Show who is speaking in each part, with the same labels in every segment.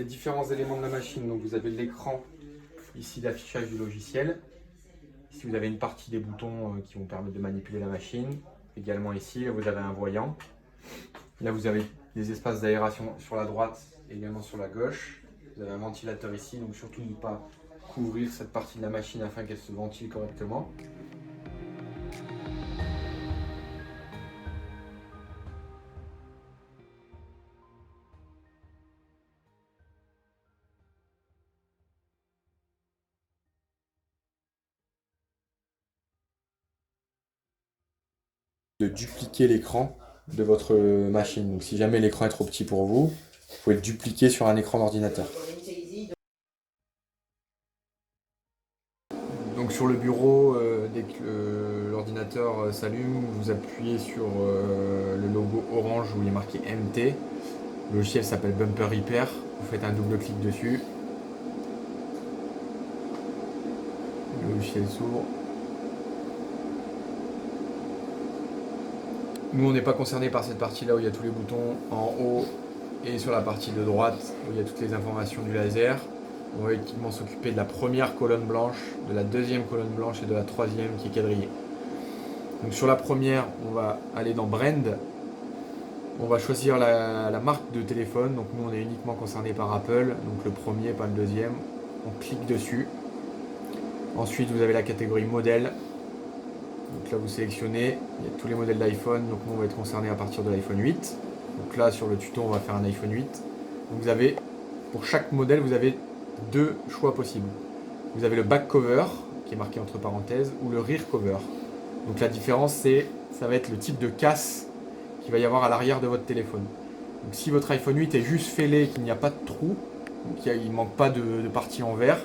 Speaker 1: différents éléments de la machine. Donc vous avez l'écran ici d'affichage du logiciel. Ici vous avez une partie des boutons qui vont permettre de manipuler la machine. Également ici, là, vous avez un voyant. Là vous avez des espaces d'aération sur la droite et également sur la gauche. Vous avez un ventilateur ici, donc surtout ne pas couvrir cette partie de la machine afin qu'elle se ventile correctement. De dupliquer l'écran de votre machine. Donc si jamais l'écran est trop petit pour vous, vous pouvez le dupliquer sur un écran d'ordinateur. Donc sur le bureau, dès que l'ordinateur s'allume, vous appuyez sur le logo orange où il est marqué MT. Le logiciel s'appelle Bumper Repair. Vous faites un double clic dessus. Le logiciel s'ouvre. Nous, on n'est pas concerné par cette partie-là où il y a tous les boutons en haut et sur la partie de droite où il y a toutes les informations du laser. On va uniquement s'occuper de la première colonne blanche, de la deuxième colonne blanche et de la troisième qui est quadrillée. Donc sur la première, on va aller dans Brand. On va choisir la marque de téléphone. Donc nous, on est uniquement concerné par Apple. Donc le premier, pas le deuxième. On clique dessus. Ensuite, vous avez la catégorie modèle. Donc là, vous sélectionnez, il y a tous les modèles d'iPhone. Donc nous, on va être concerné à partir de l'iPhone 8. Donc là, sur le tuto, on va faire un iPhone 8. Donc vous avez, pour chaque modèle, vous avez deux choix possibles. Vous avez le back cover, qui est marqué entre parenthèses, ou le rear cover. Donc la différence, ça va être le type de casse qu'il va y avoir à l'arrière de votre téléphone. Donc si votre iPhone 8 est juste fêlé, qu'il n'y a pas de trou, donc il ne manque pas de partie en verre,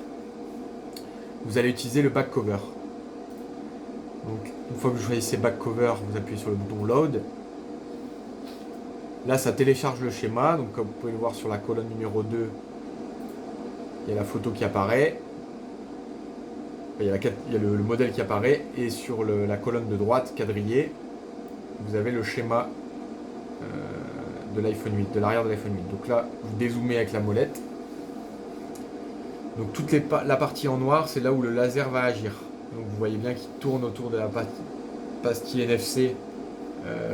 Speaker 1: vous allez utiliser le back cover. Donc une fois que vous choisissez back cover, vous appuyez sur le bouton load. Là, ça télécharge le schéma. Donc comme vous pouvez le voir sur la colonne numéro 2, il y a la photo qui apparaît. Il y a le modèle qui apparaît. Et sur la colonne de droite, quadrillée, vous avez le schéma de l'iPhone 8, de l'arrière de l'iPhone 8. Donc là, vous dézoomez avec la molette. Donc toute la partie en noir, c'est là où le laser va agir. Donc vous voyez bien qu'il tourne autour de la pastille NFC,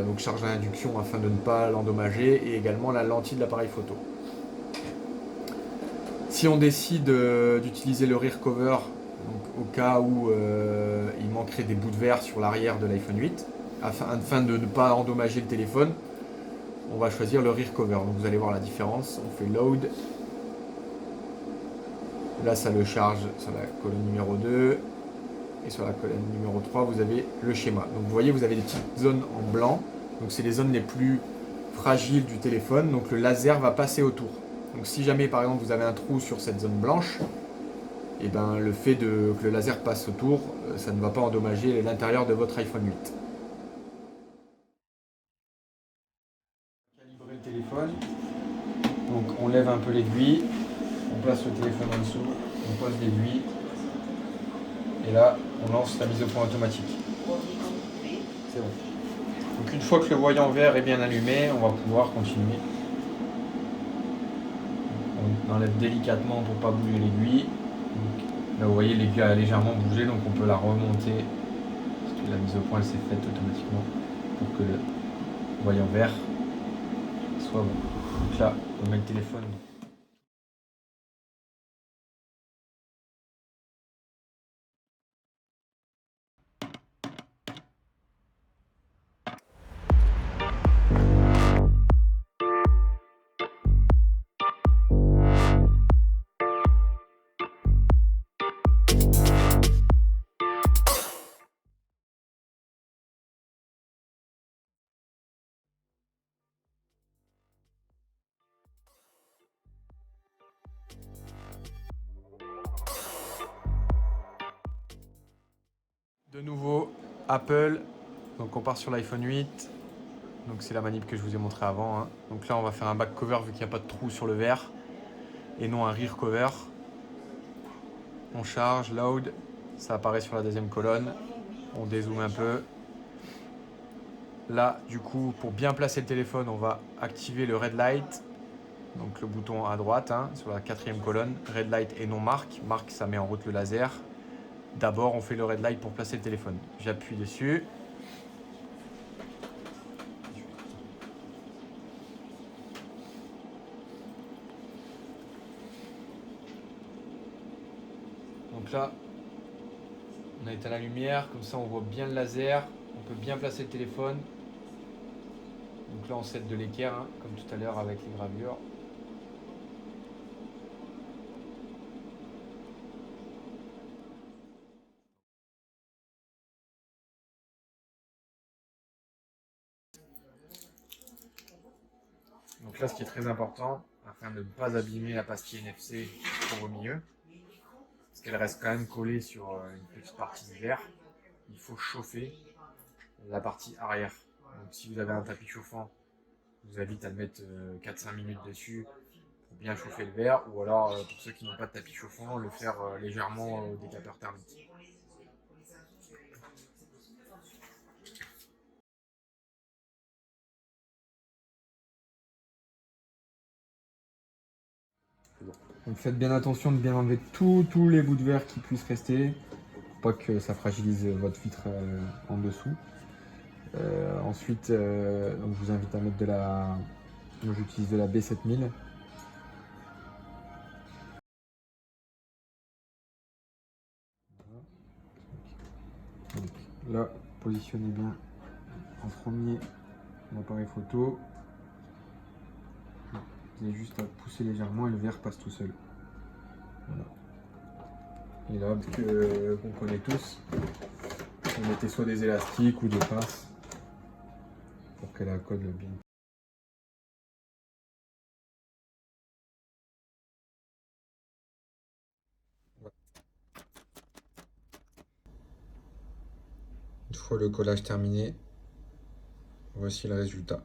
Speaker 1: donc charge à induction afin de ne pas l'endommager, et également la lentille de l'appareil photo. Si on décide d'utiliser le rear cover, donc au cas où il manquerait des bouts de verre sur l'arrière de l'iPhone 8, afin de ne pas endommager le téléphone, on va choisir le rear cover. Donc vous allez voir la différence. On fait load. Là, ça le charge sur la colonne numéro 2. Et sur la colonne numéro 3, vous avez le schéma. Donc vous voyez, vous avez des petites zones en blanc. Donc c'est les zones les plus fragiles du téléphone. Donc le laser va passer autour. Donc si jamais, par exemple, vous avez un trou sur cette zone blanche, et ben, le fait que le laser passe autour, ça ne va pas endommager l'intérieur de votre iPhone 8. Calibrer le téléphone. Donc on lève un peu l'aiguille. On place le téléphone en dessous, on pose l'aiguille et là on lance la mise au point automatique. C'est bon. Donc une fois que le voyant vert est bien allumé, on va pouvoir continuer. On enlève délicatement pour ne pas bouger l'aiguille. Là vous voyez l'aiguille a légèrement bougé, donc on peut la remonter parce que la mise au point s'est faite automatiquement pour que le voyant vert soit bon. Donc là on met le téléphone. De nouveau, Apple, donc on part sur l'iPhone 8, donc c'est la manip que je vous ai montré avant. Donc là on va faire un back cover vu qu'il n'y a pas de trou sur le verre et non un rear cover. On charge, load, ça apparaît sur la deuxième colonne, on dézoome un peu. Là du coup pour bien placer le téléphone on va activer le red light. Donc le bouton à droite, hein, sur la quatrième colonne, red light et non marque. Marque, ça met en route le laser. D'abord, on fait le red light pour placer le téléphone. J'appuie dessus. Donc là, on a éteint la lumière, comme ça on voit bien le laser, on peut bien placer le téléphone. Donc là on set de l'équerre, hein, comme tout à l'heure avec les gravures. Donc là ce qui est très important, afin de ne pas abîmer la pastille NFC qui se trouve au milieu, parce qu'elle reste quand même collée sur une petite partie du verre, il faut chauffer la partie arrière. Donc si vous avez un tapis chauffant, je vous invite à le mettre 4-5 minutes dessus pour bien chauffer le verre, ou alors pour ceux qui n'ont pas de tapis chauffant, le faire légèrement au décapeur thermique. Donc faites bien attention de bien enlever tous les bouts de verre qui puissent rester, pour pas que ça fragilise votre vitre en dessous. Ensuite, donc je vous invite à mettre de la... Moi j'utilise de la B7000. Donc là, positionnez bien en premier l'appareil photo. Vous avez juste à pousser légèrement et le verre passe tout seul. Voilà. Et là, qu'on connaît tous, vous mettez soit des élastiques ou des pinces pour qu'elle accorde bien. Une fois le collage terminé, voici le résultat.